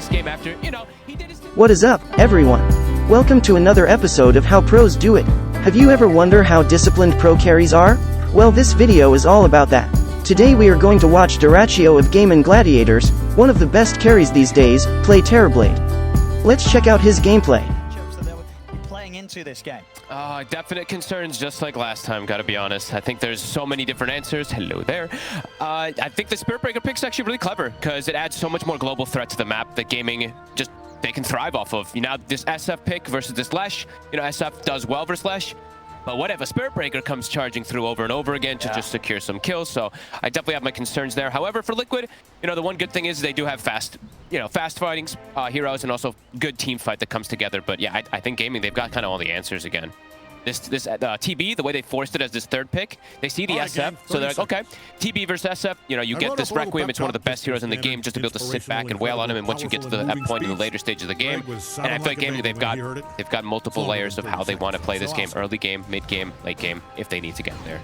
game after, you know, he did his... What is up, everyone? Welcome to another episode of How Pros Do It. Have you ever wondered how disciplined pro carries are? Well, this video is all about that. Today we are going to watch Dyrachyo of Game & Gladiators, one of the best carries these days, play TerrorBlade. Let's check out his gameplay. So they were playing into this game. Definite concerns, just like last time, gotta be honest. I think there's so many different answers. Hello there. I think the Spirit Breaker pick's actually really clever, because it adds so much more global threat to the map that gaming just, they can thrive off of. You know, this SF pick versus this Lesh, you know, SF does well versus Lesh. But what if a Spirit Breaker comes charging through over and over again to just secure some kills? So I definitely have my concerns there. However, for Liquid, you know, the one good thing is they do have fast fighting heroes and also good team fight that comes together. But yeah, I think gaming, they've got kind of all the answers again. This TB, the way they forced it as this third pick, they see the SF, so they're like, okay, TB versus SF, you know, you get this Requiem, it's one of the best heroes in the game, just to be able to sit back and wail on him, and once you get to that point in the later stage of the game, and I feel like gaming, they've got multiple layers of how they want to play this game, early game, mid game, late game, if they need to get there.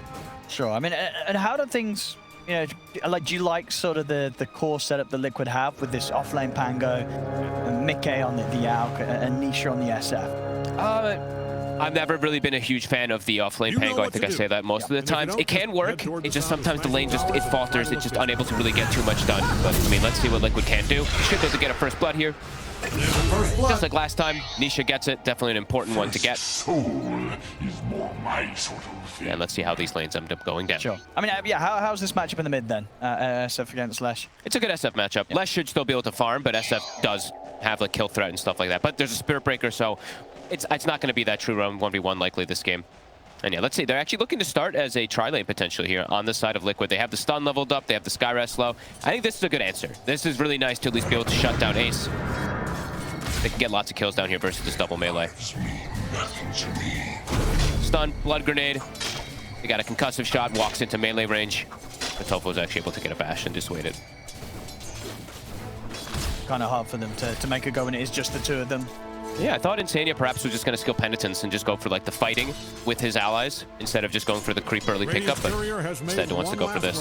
Sure, I mean, and how do things, you know, like, do you like sort of the core setup that Liquid have with this offlane Pango, and Incase on the AUK, and Nisha on the SF? I've never really been a huge fan of the offlane Pango. I think I say that most of the times. It can work. It's just sometimes the lane it falters. It's just unable to really get too much done. But I mean, let's see what Liquid can do. Should be able to get a first blood here. Just like last time, Nisha gets it. Definitely an important one to get. And let's see how these lanes end up going down. Sure. I mean, yeah, how's this matchup in the mid then? SF against Lesh? It's a good SF matchup. Lesh should still be able to farm, but SF does have like kill threat and stuff like that. But there's a Spirit Breaker, so it's not going to be that true run 1v1 likely this game. And yeah, let's see. They're actually looking to start as a tri-lane potentially here on the side of Liquid. They have the stun leveled up. They have the Skyrest low. I think this is a good answer. This is really nice to at least be able to shut down Ace. They can get lots of kills down here versus this double melee. Stun, blood grenade. They got a concussive shot, walks into melee range. But Tofu was actually able to get a bash and dissuade it. Kind of hard for them to make a go when it is just the two of them. Yeah, I thought Insania perhaps was just going to skill Penitence and just go for like the fighting with his allies instead of just going for the creep early pickup, but instead wants to go for this.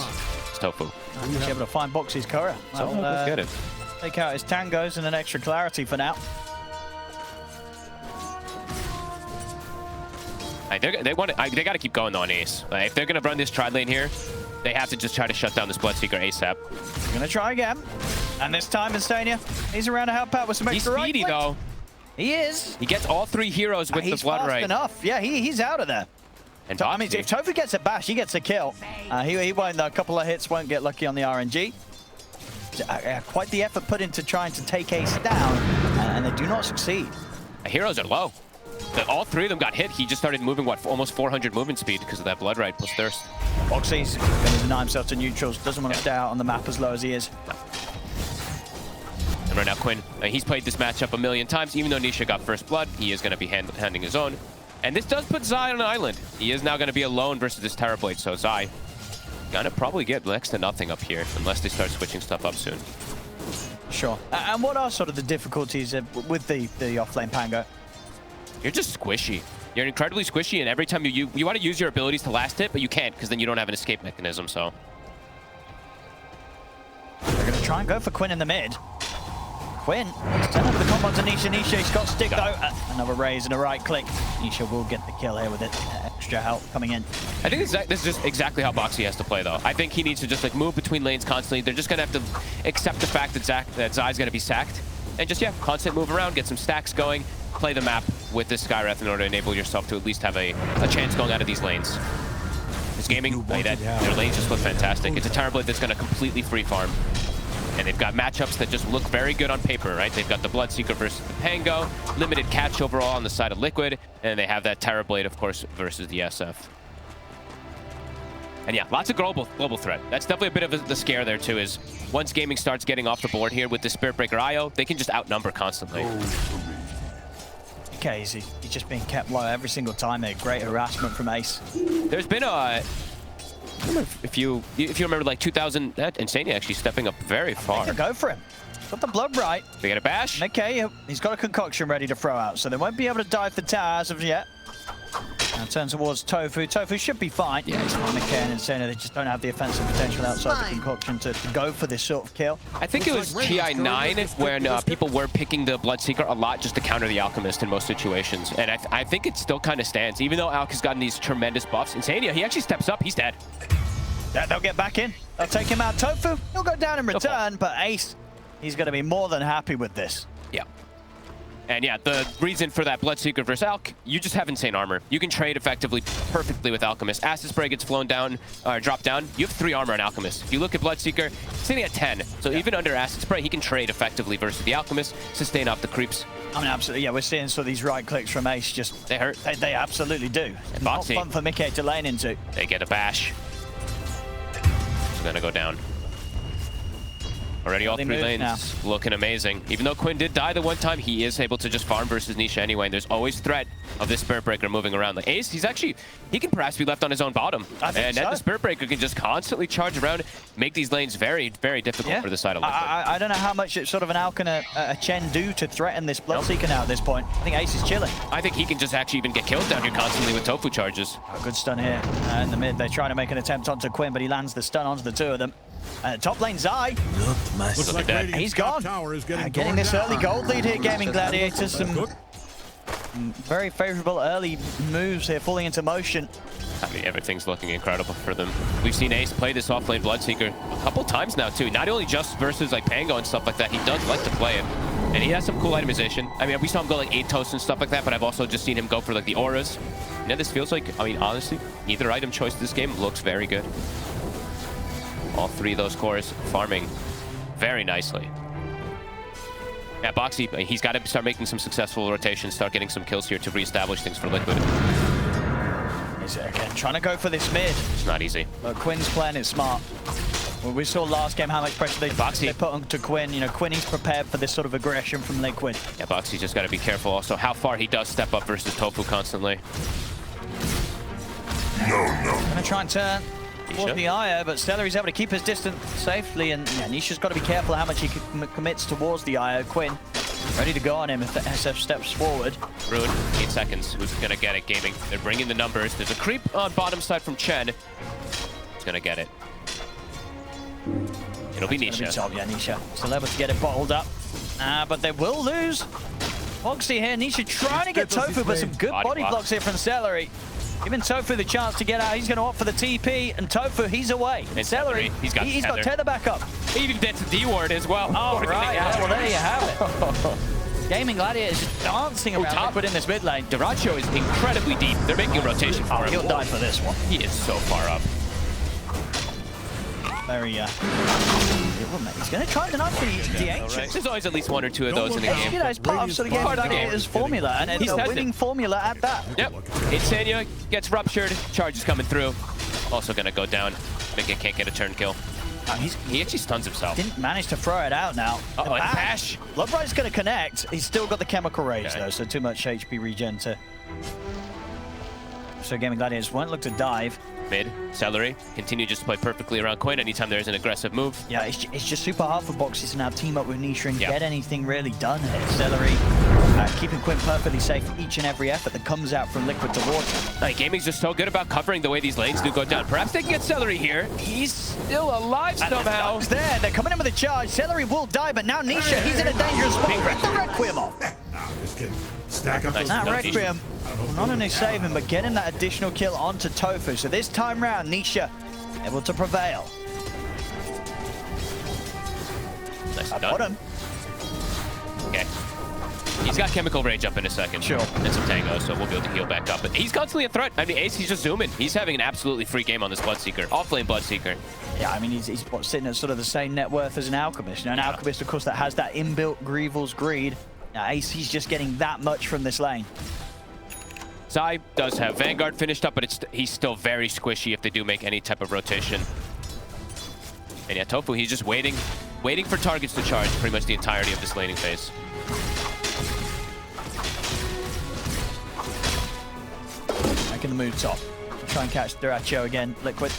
It's Tofu. He's able to find Boxy's courier. So let's get it. Take out his tangos and an extra clarity for now. They got to keep going though on Ace. Like, if they're going to run this tri lane here, they have to just try to shut down this Bloodseeker ASAP. Gonna try again. And this time Insania, he's around to help out with some extra right. He's speedy though. He is. He gets all three heroes with the blood right. He's fast enough. Yeah, he's out of there. And I mean, if Tofu gets a bash, he gets a kill. He won't, a couple of hits won't get lucky on the RNG. Quite the effort put into trying to take Ace down, and they do not succeed. The heroes are low. All three of them got hit. He just started moving, what, almost 400 movement speed because of that blood right plus thirst. Boxy's going to deny himself to neutrals. Doesn't want to stay out on the map as low as he is. And right now, Quinn, he's played this matchup a million times. Even though Nisha got first blood, he is going to be handing his own. And this does put Zai on an island. He is now going to be alone versus this TerrorBlade. So Zai gonna probably get next to nothing up here unless they start switching stuff up soon. Sure. And what are sort of the difficulties with the offlane Pango? You're just squishy. You're incredibly squishy, and every time you want to use your abilities to last hit, but you can't because then you don't have an escape mechanism. So they're gonna try and go for Quinn in the mid. Quinn, turn over the combo to Nisha. Nisha's got stick though. Another raise and a right click. Nisha will get the kill here with it. Extra help coming in. I think this is just exactly how Boxy has to play though. I think he needs to just like move between lanes constantly. They're just gonna have to accept the fact that Zai's gonna be sacked. And just, yeah, constant move around, get some stacks going, play the map with this Skyreth in order to enable yourself to at least have a chance going out of these lanes. This gaming, their lanes just look fantastic. It's a TerrorBlade that's gonna completely free farm. And they've got matchups that just look very good on paper, right? They've got the Bloodseeker versus the Pango, limited catch overall on the side of Liquid, and they have that TerrorBlade, of course, versus the SF. And yeah, lots of global threat. That's definitely a bit of the scare there too, is once gaming starts getting off the board here with the Spirit Breaker IO, they can just outnumber constantly. Okay, he's just being kept low every single time. A great harassment from Ace. There's been a... If you remember, like 2000, Insania actually stepping up very far. Go for him. Got the blood right. They get a bash. Okay, he's got a concoction ready to throw out, so they won't be able to dive the tower as of yet. Now turn towards Tofu. Tofu should be fine. Yeah, Incase and Insane, they just don't have the offensive potential outside the concoction to go for this sort of kill. I think it was TI9 when people were picking the Bloodseeker a lot just to counter the Alchemist in most situations. And I think it still kind of stands. Even though Alk has gotten these tremendous buffs, Insania, he actually steps up. He's dead. Yeah, they'll get back in. They'll take him out. Tofu, he'll go down in return, but Ace, he's going to be more than happy with this. Yeah. And yeah, the reason for that Bloodseeker versus Alk, you just have insane armor. You can trade effectively perfectly with Alchemist. Acid Spray gets flown down, or dropped down. You have 3 armor on Alchemist. If you look at Bloodseeker, he's sitting at 10. So even under Acid Spray, he can trade effectively versus the Alchemist, sustain off the creeps. I mean, absolutely, yeah, we're seeing sort of these right clicks from Ace just... They hurt. They absolutely do. Not fun for Incase to lane into. They get a bash. He's gonna go down. Already all 3 lanes now. Looking amazing. Even though Quinn did die the one time, he is able to just farm versus Nisha anyway. And there's always threat of this Spirit Breaker moving around. Like Ace, he can perhaps be left on his own bottom. And then the Spirit Breaker can just constantly charge around, make these lanes very, very difficult for the side of Liquid. I don't know how much sort of an Alk and a Chen do to threaten this Bloodseeker now at this point. I think Ace is chilling. I think he can just actually even get kills down here constantly with Tofu charges. Good stun here in the mid. They're trying to make an attempt onto Quinn, but he lands the stun onto the 2 of them. Top lane Zai. Looks like He's gone. Getting this early gold lead here, Gaming Gladiators. Some very favorable early moves here, falling into motion. I mean, everything's looking incredible for them. We've seen Ace play this off-lane Bloodseeker a couple times now, too. Not only just versus like Pango and stuff like that, he does like to play it. And he has some cool itemization. I mean, we saw him go like 8 toasts and stuff like that, but I've also just seen him go for like the auras. You know, this feels like, I mean, honestly, either item choice this game looks very good. All 3 of those cores farming very nicely. Yeah, Boxy, he's got to start making some successful rotations, start getting some kills here to reestablish things for Liquid. He's again trying to go for this mid. It's not easy. But Quinn's playing it smart. Well, we saw last game how much pressure they put onto Quinn. You know, Quinn, he's prepared for this sort of aggression from Liquid. Yeah, Boxy just got to be careful also how far he does step up versus Tofu constantly. Gonna try and turn towards the IO, but Stellar is able to keep his distance safely, and yeah, Nisha's got to be careful how much he commits towards the IO. Quinn, ready to go on him if the SF steps forward. Rude, 8 seconds. Who's gonna get it, Gaming? They're bringing the numbers. There's a creep on bottom side from Chen. He's gonna get it. It'll be Nisha. Yeah, Nisha still able to get it bottled up. But they will lose. Boxy here, Nisha trying to get Tofu, but some good body blocks here from Celery. Giving Tofu the chance to get out. He's going to opt for the TP, and Tofu, he's away. And Celery, he's got tether back up. He even gets a D-ward as well. Oh, right. Yeah, well, there you have it. Gaming Gladiators is dancing around Liquid in this mid lane. Dyrachyo is incredibly deep. They're making a rotation for him. He'll die for this one. He is so far up. Very, he's going to try and deny the Ancient. There's always at least 1 or 2 of those in the game. You know, it's part of the Game's formula, and it's a winning formula at that. Yep. Insania gets ruptured. Charge is coming through. Also going to go down. Mika can't get a turn kill. He actually stuns himself. Didn't manage to throw it out now. Uh-oh, and Bash. Lovebright's going to connect. He's still got the chemical rage, though, so too much HP regen to... So Gaming Gladiators won't look to dive. Mid, Celery, continue just to play perfectly around Quinn anytime there's an aggressive move. Yeah, it's just super hard for Boxy to now team up with Nisha and get anything really done here. Celery keeping Quinn perfectly safe each and every effort that comes out from Liquid towards him. Gaming's just so good about covering the way these lanes do go down. Perhaps they can get Celery here. He's still alive somehow. The there. They're coming in with a charge. Celery will die, but now Nisha, he's in a dangerous spot. Rip the Requiem off. Stack up that Requiem not only save him, but get him that additional kill onto Tofu. So this time round, Nisha able to prevail. Nice bottom. Okay. He's got Chemical Rage up in a second. Sure. And some Tango, so we'll be able to heal back up. But he's constantly a threat. I mean, Ace, he's just zooming. He's having an absolutely free game on this Bloodseeker. Off-lane Bloodseeker. Yeah, I mean, he's sitting at sort of the same net worth as an Alchemist. You know, an Alchemist, of course, that has that inbuilt Greevil's greed. Now, Ace, he's just getting that much from this lane. Zai does have Vanguard finished up, but he's still very squishy if they do make any type of rotation. And yeah, Tofu, he's just waiting for targets to charge pretty much the entirety of this laning phase. Making the move top. Try and catch Dyrachyo again, Liquid.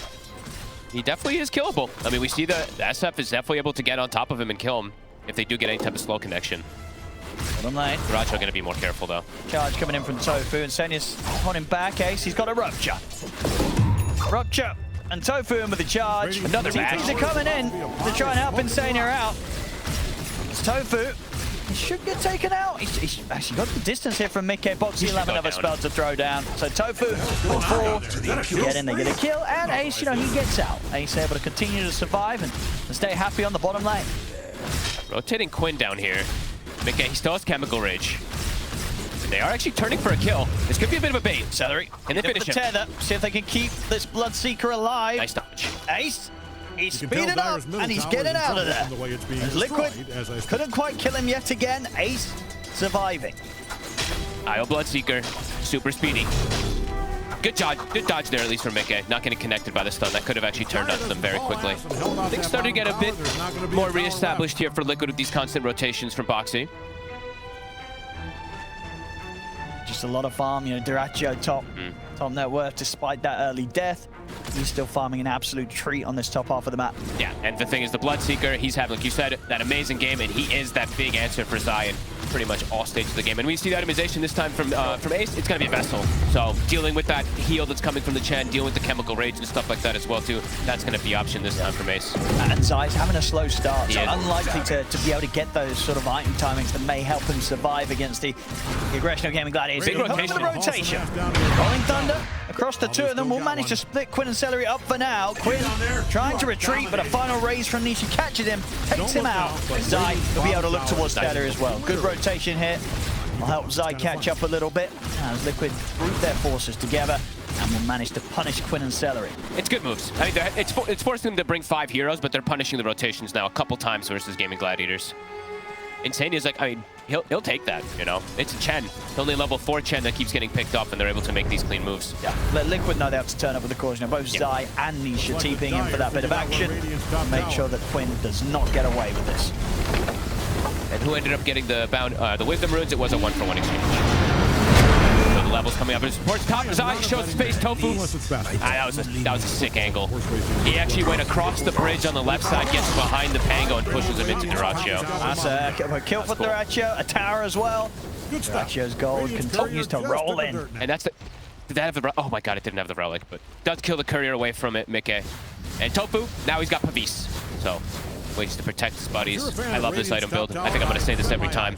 He definitely is killable. I mean, we see the SF is definitely able to get on top of him and kill him if they do get any type of slow connection. Bottom lane. Dyrachyo going to be more careful, though. Charge coming in from Tofu, and Senya's on him back. Ace, he's got a Rupture. Rupture, and Tofu in with the charge. Another match. TPs are coming in to try and help Insania out. It's Tofu. He should get taken out. He's actually got the distance here from Mickey. Boxy will have another spell to throw down. So Tofu will fall. Get in, they get a kill. And Ace, you know, he gets out. Ace able to continue to survive and stay happy on the bottom lane. Rotating Quinn down here. Mickey, he still has Chemical Rage. And they are actually turning for a kill. This could be a bit of a bait. Celery. And they finish him. Tether. See if they can keep this Bloodseeker alive. Nice dodge. Ace. He's speeding up, and he's getting out of there. Liquid couldn't quite kill him yet again. Ace surviving. IO Bloodseeker, super speedy. Good dodge there, at least from Mickey. Not getting connected by the stun. That could have actually turned on them very quickly. Things starting to get a bit more reestablished here for Liquid with these constant rotations from Boxy. Just a lot of farm, you know, Dyrachyo top net worth despite that early death. He's still farming an absolute treat on this top half of the map. Yeah, and the thing is, the Bloodseeker, he's having, like you said, that amazing game, and he is that big answer for Zion pretty much all stages of the game. And we see the itemization this time from Ace. It's going to be a Vessel. So dealing with that heal that's coming from the Chen, dealing with the Chemical Rage and stuff like that as well, too. That's going to be the option this time from Ace. And Zai's having a slow start, so unlikely to be able to get those sort of item timings that may help him survive against the aggression of Gaming Gladiators. Big rotation. Rolling Thunder across the two of them will manage to split Quinn and Celery up for now. Quinn trying to retreat, but a final raise from Nishi catches him, takes him out. Zai will be able to look towards Tether as well. Good rotation here. Will help Zai catch up a little bit as Liquid group their forces together and will manage to punish Quinn and Celery. It's good moves. I mean, it's forcing them to bring 5 heroes, but they're punishing the rotations now a couple times versus Gaming Gladiators. Insania's like, I mean, he'll take that, you know? It's a Chen. Only level 4 Chen that keeps getting picked up, and they're able to make these clean moves. Yeah, let Liquid know they have to turn up with the cause. You know, both Zai and Nisha TPing in for that bit of action to make sure that Quinn does not get away with this. And who ended up getting the Wisdom Runes? It was a 1-for-1 exchange. So the levels coming up. It supports top. Zai shows space. Tofu. That was a sick angle. He actually went across the bridge on the left side, gets behind the Pango, and pushes him into Dyrachyo. That's a kill for Dyrachyo. A tower as well. Dyrachyo's gold continues to roll in. And that's the... Did that have the... Oh my god, it didn't have the relic, but does kill the courier away from it, Mickey. And Tofu, now he's got Pavis. So... ways to protect his buddies. I love this item build. I think I'm going to say this every time.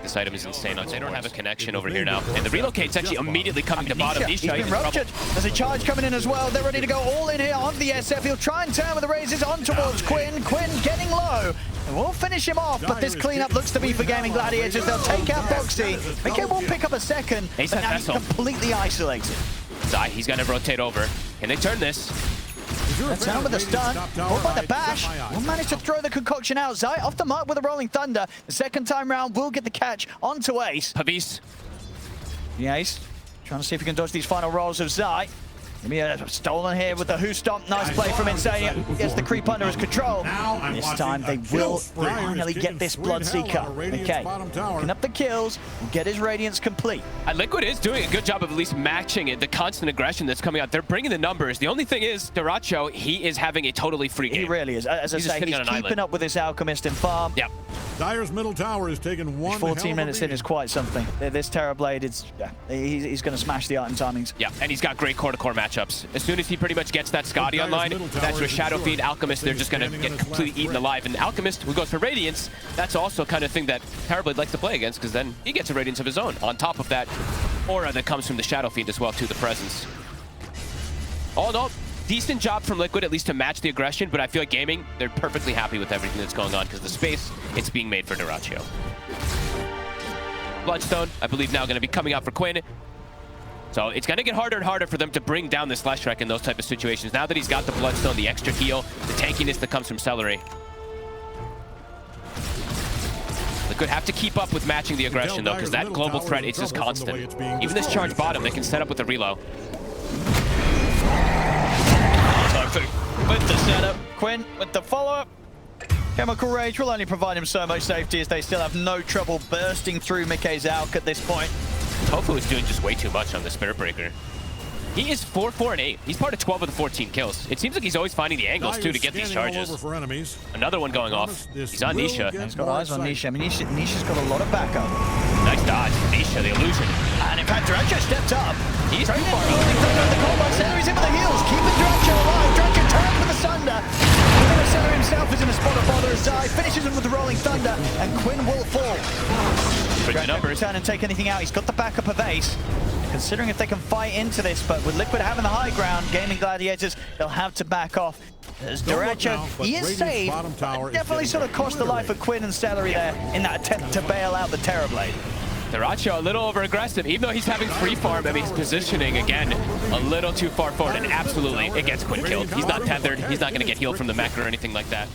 This item is insane. They don't have a connection over here now. And the relocate's actually immediately coming to bottom. He's been ruptured. There's a charge coming in as well. They're ready to go all in here on the SF. He'll try and turn with the raises on towards Quinn. Quinn getting low. And we'll finish him off, but this cleanup looks to be for Gaming Gladiators. They'll take out Boxy. Mickey will pick up a second, but now he's completely isolated. Zai, he's going to rotate over. Can they turn this? That's down with the stun. Caught by the bash. Will manage to throw the concoction out. Zai off the mark with a Rolling Thunder. The second time round will get the catch onto Ace. Pavis. The Ace trying to see if he can dodge these final rolls of Zai. Maybe a stolen here with the Who Stomp. Nice play from Insania. Gets the creep under his control. This time they will finally get this Bloodseeker. Okay, picking up the kills and get his Radiance complete. Liquid is doing a good job of at least matching it, the constant aggression that's coming out. They're bringing the numbers. The only thing is, Dyrachyo, he is having a totally free game. He really is. As I say, he's keeping up with this Alchemist in farm. Yep. Dire's middle tower is taking 14 minutes in is quite something. This TerrorBlade, he's going to smash the item timings. Yeah, and he's got great core-to-core matchups. As soon as he pretty much gets that Scotty online, that's where Shadow Fiend, Alchemist, they're just going to get completely eaten alive. And Alchemist, who goes for Radiance, that's also kind of thing that TerrorBlade likes to play against, because then he gets a Radiance of his own. On top of that aura that comes from the Shadow Fiend as well, to the presence. All in all, decent job from Liquid, at least to match the aggression, but I feel like Gaming, they're perfectly happy with everything that's going on, because the space, it's being made for Dyrachyo. Bloodstone, I believe, now going to be coming out for Quinn. So it's going to get harder and harder for them to bring down this Leshrac in those type of situations. Now that he's got the Bloodstone, the extra heal, the tankiness that comes from Celery. Liquid have to keep up with matching the aggression, though, because that global threat is just constant. Even this charge bottom, they can set up with the reload. With the setup, Quinn with the follow-up. Chemical Rage will only provide him so much safety as they still have no trouble bursting through Mickey's Alk at this point. Tofu is doing just way too much on the Spirit Breaker. He is 4-4-8. He's part of 12 of the 14 kills. It seems like he's always finding the angles, too, to get these charges. Another one going off. He's on Nisha. He's got eyes on Nisha. I mean, Nisha's got a lot of backup. Nice dodge. Nisha, the illusion. And in fact, Dyrachyo stepped up. He's too far He's up. the combat center. He's in with the heels. Keeping Dyrachyo alive. Dyrachyo turns with the Sunder. The center himself is in a spot of bother aside. Finishes him with the Rolling Thunder. And Quinn will fall. Pretty numbers. Turn and take anything out. He's got the backup of Ace. Considering if they can fight into this, but with Liquid having the high ground, Gaming Gladiators, they'll have to back off. As Dyrachyo, he is saved, definitely sort of cost the life of Quinn and Celery there in that attempt to bail out the TerrorBlade. Dyrachyo a little over-aggressive, even though he's having free farm. I mean, he's positioning, again, a little too far forward, and absolutely, it gets Quinn killed. He's not tethered. He's not going to get healed from the mech or anything like that.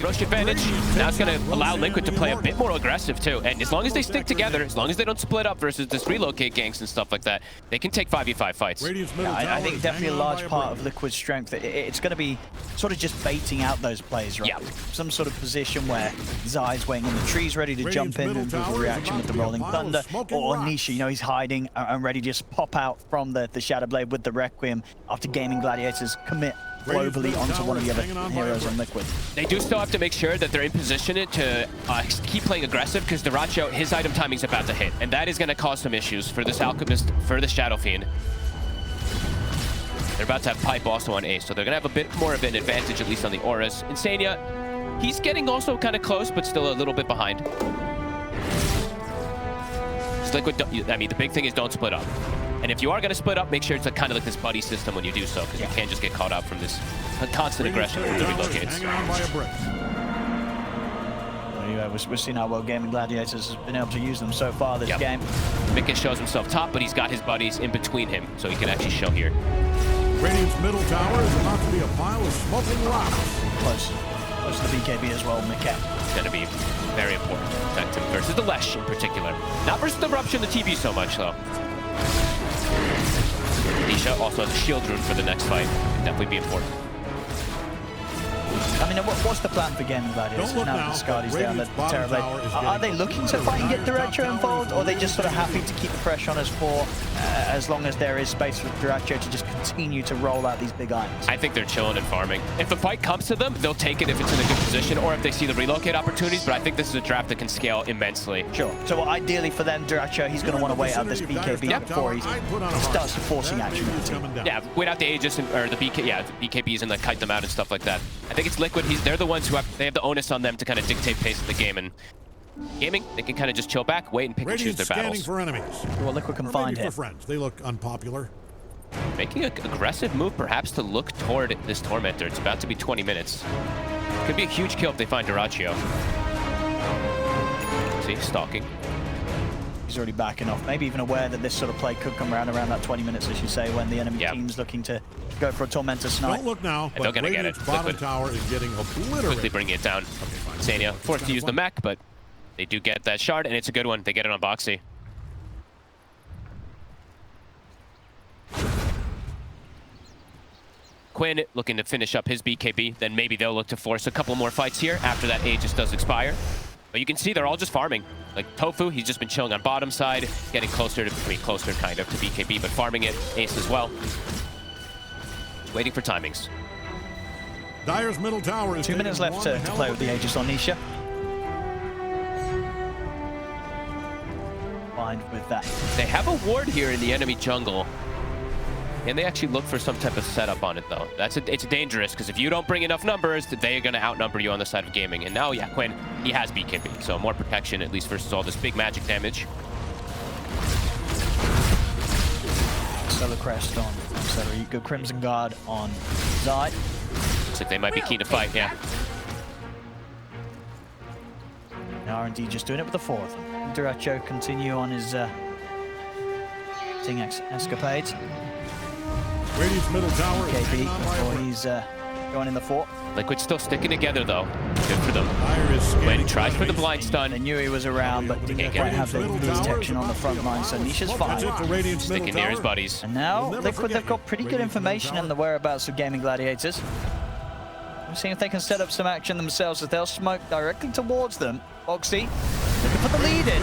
Rush advantage. Now it's going to allow Liquid to play a bit more aggressive too. And as long as they stick together, as long as they don't split up versus this relocate ganks and stuff like that, they can take 5v5 fights. Yeah, I think definitely a large part of Liquid's strength, it's going to be sort of just baiting out those plays, right? Yeah. Some sort of position where Zai's waiting on the trees, ready to jump in and do the reaction with the Rolling Thunder. Or Nisha, you know, he's hiding and ready to just pop out from the Shadow Blade with the Requiem after Gaming Gladiators commit globally onto one of the other heroes on Liquid. They do still have to make sure that they're in position to keep playing aggressive, because Dyrachyo, his item timing's about to hit, and that is going to cause some issues for this Alchemist, for the Shadow Fiend. They're about to have Pipe also on Ace, so they're going to have a bit more of an advantage, at least on the auras. Insania, he's getting also kind of close, but still a little bit behind. Liquid, I mean, the big thing is don't split up. And if you are going to split up, make sure it's kind of like this buddy system when you do so, because you can't just get caught up from this constant aggression from the relocates. Anyway, we're seeing how well Gaming Gladiators has been able to use them so far this game. Incase shows himself top, but he's got his buddies in between him, so he can actually show here. Radiant's middle tower is about to be a pile of smoking rocks. Close to the BKB as well, Incase. It's going to be very important to protect him versus the Lesh in particular. Not versus the Rupture and the TV so much, though. Nisha also has a shield rune for the next fight. Definitely be important. I mean, what's the plan for Gaming Gladiators now that Skadi's there on the TerrorBlade? Are they looking to fight and get Dyrachyo involved, or are they just sort of happy to keep the pressure on us for as long as there is space for Dyrachyo to just continue to roll out these big items? I think they're chilling and farming. If the fight comes to them, they'll take it if it's in a good position, or if they see the relocate opportunities, but I think this is a draft that can scale immensely. Sure. So ideally for them, Dyrachyo, he's going to want to wait out this BKB before he starts forcing action with the team. Yeah, wait out the Aegis or the BKBs and like kite them out and stuff like that. I think it's Liquid. They're the ones who have the onus on them to kind of dictate pace of the game, and Gaming, they can kind of just chill back, wait, and pick and choose their battles. For enemies. Well, Liquid can find him. Friends. They look unpopular. Making an aggressive move, perhaps, to look toward this Tormentor. It's about to be 20 minutes. Could be a huge kill if they find Dyrachyo. See, stalking. He's already backing off, maybe even aware that this sort of play could come around that 20 minutes, as you say, when the enemy team's looking to go for a Tormentor snipe. Don't look now, but they're going to get it. Bottom tower is getting obliterated. Quickly bringing it down. Insania forced to use the mech, but they do get that shard, and it's a good one. They get it on Boxy. Quinn looking to finish up his BKB, then maybe they'll look to force a couple more fights here after that Aegis does expire. But you can see they're all just farming. Like Tofu, he's just been chilling on bottom side, getting closer to, closer kind of to BKB, but farming it. Ace as well. Waiting for timings. Dyer's middle tower is 2 minutes left to play with the Aegis on Nisha. Fine with that. They have a ward here in the enemy jungle. And they actually look for some type of setup on it, though. It's dangerous, because if you don't bring enough numbers, they are going to outnumber you on the side of Gaming. And now, yeah, Quinn, he has BKB, so more protection, at least versus all this big magic damage. Solar Crest on Celery, good Crimson Guard on Zai. Looks like they might be keen to fight, yeah. Now R&D just doing it with the fourth. Dyrachyo continue on his escapades. Radiant's middle tower is KB before he's going in the fort. Liquid still sticking together, though. Good for them. Quinn tries for the blind stun. They knew he was around, but didn't quite have the protection on the front line, so Nisha's fine. Sticking near his buddies. And now, Liquid, they've got pretty good information on the whereabouts of Gaming Gladiators. We're seeing if they can set up some action themselves, as they'll smoke directly towards them. Boxy looking for the lead in.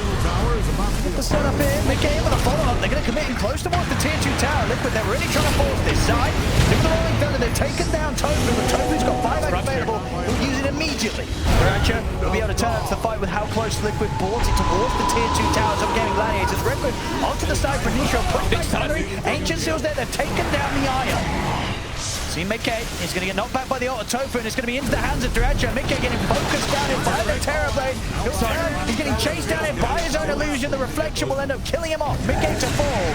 Get the setup in. They came with a follow-up. they're going to commit in close towards the tier 2 tower. Liquid, they're really trying to force this side. Look at the rolling thunder, they've taken down Tofu, but Tofu's got 5 acts available. He'll use it immediately. Dyrachyo will be able to turn up the fight with how close Liquid brought it towards the tier 2 towers of Gaming Gladiators. Liquid onto the side for Nisha, push back Salary. Ancient Seal's there, they've taken down the Io. See Mickey is going to get knocked back by the ult of Tofu, and it's going to be into the hands of Dyrachyo. Mickey getting focused down in by the TerrorBlade. He's getting chased down in by his own illusion. The reflection will end up killing him off. Mickey to fall.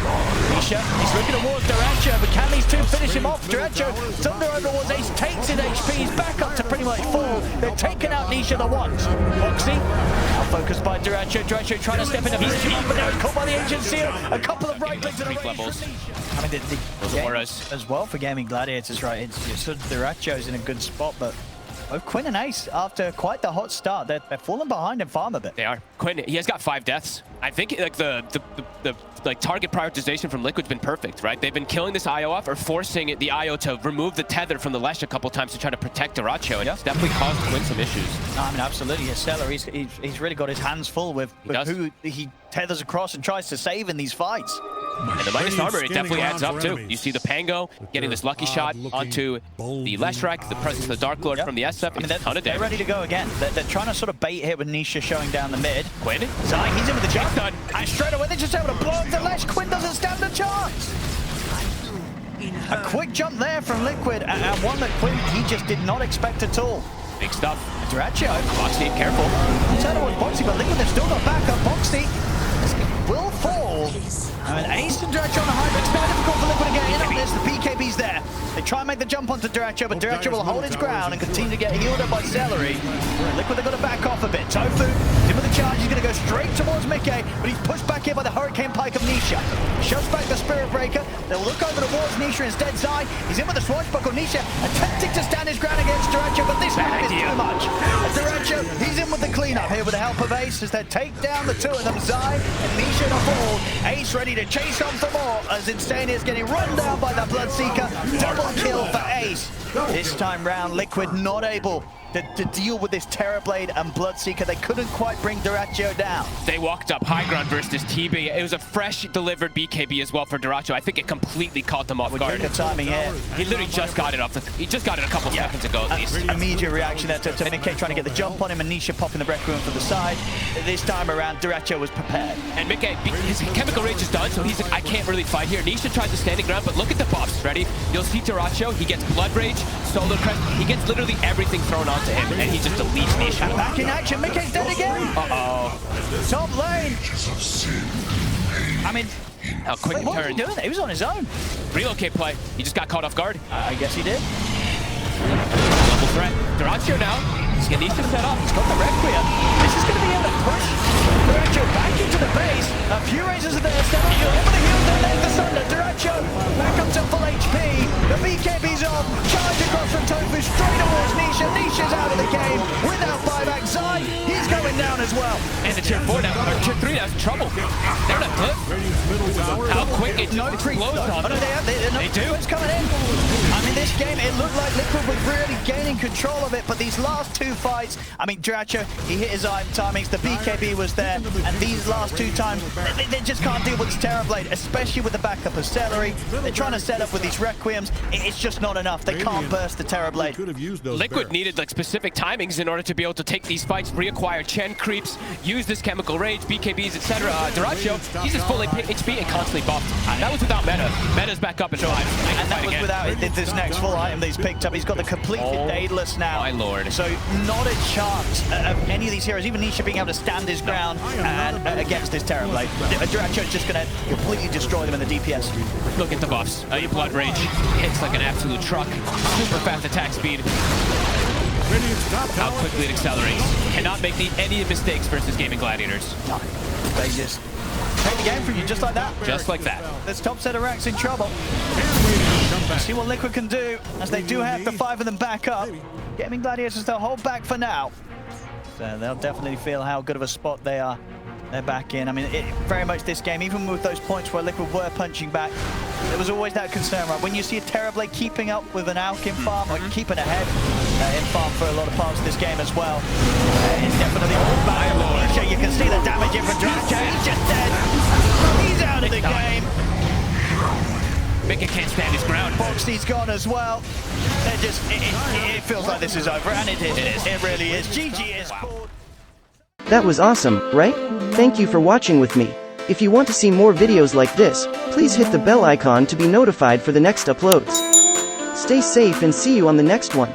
Nisha, he's looking towards Dyrachyo, but can these two finish him off? Dyrachyo, Thunder over towards Ace, takes in HP. He's back up to pretty much full. They're taking out Nisha the once. Foxy, now focused by Dyrachyo. Dyrachyo trying to step in. He's cheap, but now he's caught by the Ancient Seal. A couple of right clicks in a levels. I mean, the auras as well for Gaming Gladiators, right? It's sort of Dyrachyo's in a good spot, but both Quinn and Ace, after quite the hot start, they're falling behind in farm a bit. They are. Quinn, he has got 5 deaths. I think like the target prioritization from Liquid's been perfect, right? They've been killing this Io off or forcing the Io to remove the tether from the Lesh a couple times to try to protect Dyrachyo, and it's definitely caused Quinn some issues. No, I mean, absolutely. Yeah, Stellar, he's really got his hands full with who he tethers across and tries to save in these fights. And the minus armor, it definitely adds up too. You see the Pango getting this lucky shot onto the Leshrac, the presence of the Dark Lord from the SF. I mean, they're ready to go again. They're trying to sort of bait here with Nisha showing down the mid. Quinn? Zai, he's in with the jump done. And straight away, they're just able to blow up the Lesh. Quinn doesn't stand a chance. A quick jump there from Liquid, and one that Quinn, he just did not expect at all. Big stuff. Dyrachyo. Boxy, careful. Turn towards Boxy, but Liquid, they've still got backup. Boxy will fall. I mean, Ace and Dyrachyo on the high, but it's very difficult for Liquid to get in on this. The BKB's there. They try and make the jump onto Dyrachyo, but Dyrachyo will hold his ground and continue to get healed up by Celery. Liquid, they've got to back off a bit. Tofu, in with the charge, he's going to go straight towards Mickey, but he's pushed back here by the Hurricane Pike of Nisha. Shoves back the Spirit Breaker. They'll look over towards Nisha instead. Zai, he's in with the Swashbuckle. Nisha attempting to stand his ground against Dyrachyo, but this map is too much. Dyrachyo, he's in with the cleanup here with the help of Ace as they take down the two of them. Zai and Nisha to fall. Ace ready to chase on for more as Insane is getting run down by the Bloodseeker. Double kill for Ace. This time round, Liquid not able to deal with this TerrorBlade and Bloodseeker. They couldn't quite bring Dyrachyo down. They walked up high ground versus TB. It was a fresh delivered BKB as well for Dyrachyo. I think it completely caught them off guard. Good timing here. He literally just got it off. He just got it a couple seconds ago at least. Immediate reaction there to Mickey trying to get the jump on him, and Nisha popping the Requiem for the side. This time around, Dyrachyo was prepared. And Mickey, his chemical rage is done, so he's like, I can't really fight here. Nisha tries to stand ground, but look at the buffs. Ready? You'll see Dyrachyo. He gets Blood Rage, Solar Crest. He gets literally everything thrown onto him, and he just deletes Nisha. Back in action. Mickey's dead again. Top lane. I mean, how quick he what was turned. he doing? He was on his own. Relocate play. He just got caught off guard. I guess he did. Double threat. Dyrachyo now. He's going to need to set up. He's got the Requiem. This is going to be able to push Dyrachyo back into the base. A few razors are there. Step up. Over the heels there. There's the Sunder. Dyrachyo back up to full HP. The BKB's on. Charge across from Tofu straight towards Nisha. Nisha's out of the game without buyback. Zai, he's going down as well. And the tier 4 now, or tier 3 now is in trouble. They're in a clip. How quick it just explodes on them. They do. It's coming in. I mean, this game, it looked like Liquid was really gaining control of it, but these last two fights, I mean, Dyrachyo, he hit his eye timings, the BKB was there, and these last two times, they just can't deal with this TerrorBlade, especially with the backup of Celery. They're trying to set up with these Requiems. It's just not enough. They can't burst the TerrorBlade. Liquid needed like specific timings in order to be able to take these fights, reacquire Chen creeps, use this chemical rage, BKBs, etc. Dyrachyo, he's just full HP and constantly buffed. That was without meta. Meta's back up in 5. And that was without this next full item that he's picked up. He's got the complete Daedalus now. My lord. So not a chance of any of these heroes, even Nisha being able to stand his ground and against this TerrorBlade. Dyrachyo's just going to completely destroy them in the DPS. Look at the buffs. Your Blood Rage hits like an absolute truck. Super fast attack speed. How quickly it accelerates. Cannot make any mistakes versus Gaming Gladiators. No. They just take the game from you just like that. Just like that. This top set of racks in trouble. See what Liquid can do, as they do have the 5 of them back up. Gaming Gladiators, they'll hold back for now. So they'll definitely feel how good of a spot they are. They're back in. I mean, very much this game, even with those points where Liquid were punching back, there was always that concern, right? When you see a TerrorBlade keeping up with an Alk in farm, or keeping ahead in farm for a lot of parts of this game as well, it's definitely all bad. You can see the damage in from Dyrachyo. He's just dead. He's out of the game. Mika can't stand his ground. Boxy's gone as well. It feels like this is over, and it is. It really is. GG is called. That was awesome, right? Thank you for watching with me. If you want to see more videos like this, please hit the bell icon to be notified for the next uploads. Stay safe and see you on the next one.